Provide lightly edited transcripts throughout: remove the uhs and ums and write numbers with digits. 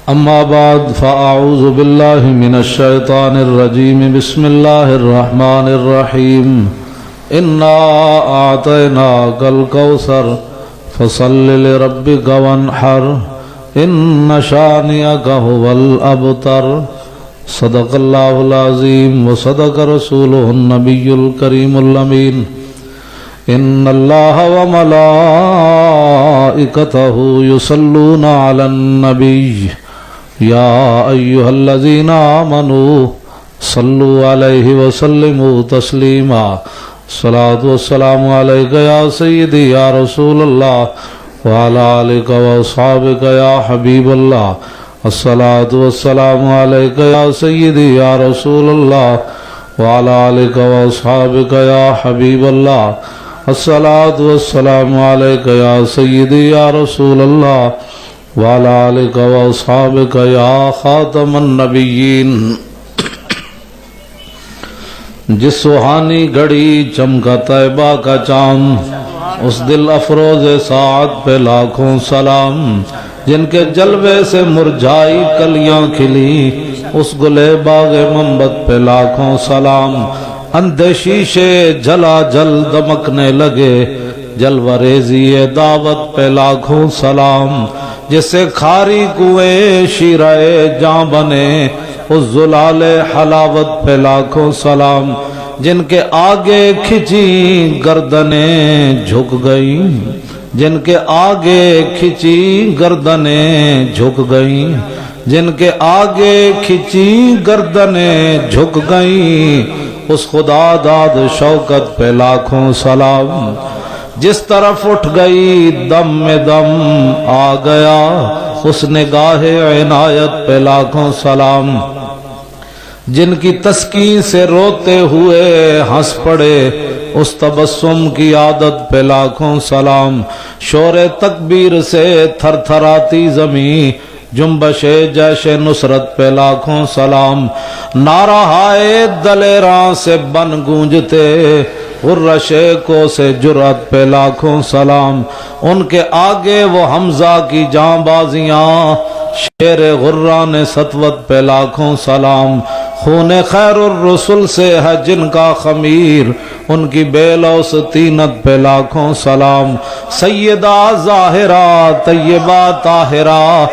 أما بعد فأعوذ بالله من الشيطان الرجيم بسم الله الرحمن الرحيم إنا أعطيناك الكوثر فصل لربك وانحر إن شانئك هو الأبتر صدق الله العظيم وصدق رسوله النبي الكريم الأمين إن الله وملائكته يصلون على النبي يا أيها الذين آمنوا صلوا عليه وسلموا تسليما الصلاة والسلام عليك يا سيدي يا رسول الله وعلى آلك وأصحابك يا حبيب الله الصلاة والسلام عليك يا سيدي يا رسول الله وعلى آلك وأصحابك يا حبيب الله الصلاة والسلام عليك يا سيدي يا رسول الله وعلى آلك وأصحابك يا خاتم النبيين جس سہانی گھڑی چمکا طیبہ کا چاند اس دل افروز ساعت پہ لاکھوں سلام جن کے جلوے سے مرجھائی کلیاں کھلی اس گلے باغ منبت پہ لاکھوں سلام اندھے شیشے جلا جل دمکنے لگے جلوہ ریزی دعوت پہ لاکھوں سلام جسے کھاری کنویں شیرہ جاں بنے اس زلال حلاوت پہ لاکھوں سلام جن کے آگے کھچی گردنیں جھک گئیں جن کے آگے کھچی گردنیں جھک گئیں جن کے آگے کھچی گردنیں جھک گئیں اس خدا داد شوکت پہ لاکھوں سلام جس طرف اٹھ گئی دم میں دم آ گیا اس نگاہ عنایت پہ لاکھوں سلام جن کی تسکین سے روتے ہوئے ہنس پڑے اس تبسم کی عادت پہ لاکھوں سلام شور تکبیر سے تھر تھراتی زمین جنبش جیش نصرت پہ لاکھوں سلام نعرہ ہائے دلیراں سے بن گونجتے غرش کو سے جرات پہ لاکھوں سلام ان کے آگے وہ حمزہ کی جاں بازیاں شیر غران سطوت پہ لاکھوں سلام خون خیر الرسل سے ہے جن کا خمیر ان کی بے لوث تینت پہ لاکھوں سلام سیدہ ظاہرہ طیبہ طاہرہ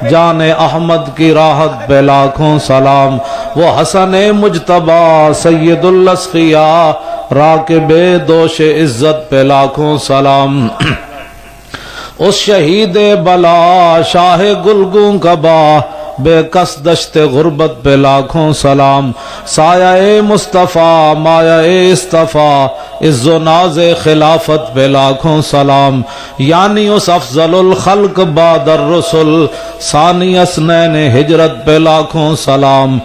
جان احمد کی راحت پہ لاکھوں سلام وہ حسن مجتبی سید الاسقیاء راکب دوش عزت پہ لاکھوں سلام اس شہید بلا شاہ گلگوں کبا بے کس دشت غربت پہ لاکھوں سلام سایہ مصطفیٰ مایہ اصطفیٰ عز و ناز خلافت پہ لاکھوں سلام یعنی اس افضل الخلق بعد الرسل ثانی اسنین ہجرت پہ لاکھوں سلام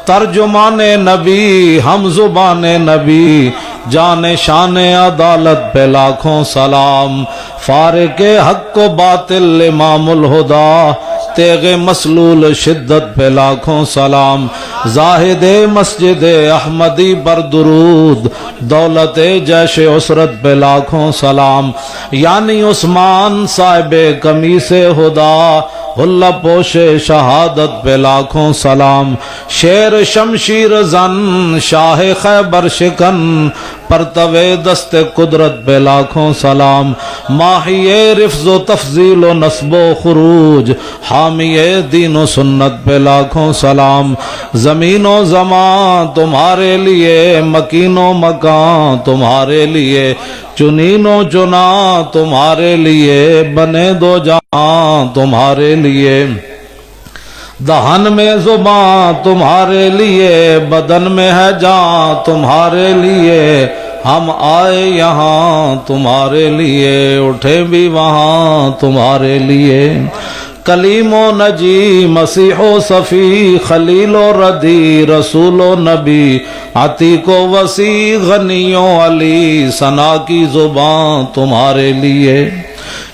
ترجمان نبی ہم زبان نبی جان شان عدالت پہ لاکھوں سلام فارق حق و باطل امام الہدا تیغ مسلول شدت پہ لاکھوں سلام زاہد مسجد احمدی پر درود دولت جیش عسرت پہ لاکھوں سلام یعنی عثمان صاحب قمیص ہدا حلہ پوش شہادت پہ لاکھوں سلام شیر شمشیر زن شاہ خیبر شکن پرتو دست قدرت پہ لاکھوں سلام ماہی رفض و تفضیل و نصب و خروج حامی دین و سنت پہ لاکھوں سلام زمین و زمان تمہارے لیے مکین و مکان تمہارے لیے چنین و چنا تمہارے لیے بنے دو جہاں تمہارے لیے دہن میں زبان تمہارے لیے بدن میں ہے جان تمہارے لیے ہم آئے یہاں تمہارے لیے اٹھے بھی وہاں تمہارے لیے کلیم و نجی مسیح و صفی خلیل و ردی رسول و نبی عتیق و وسیع غنی و علی ثنا کی زبان تمہارے لیے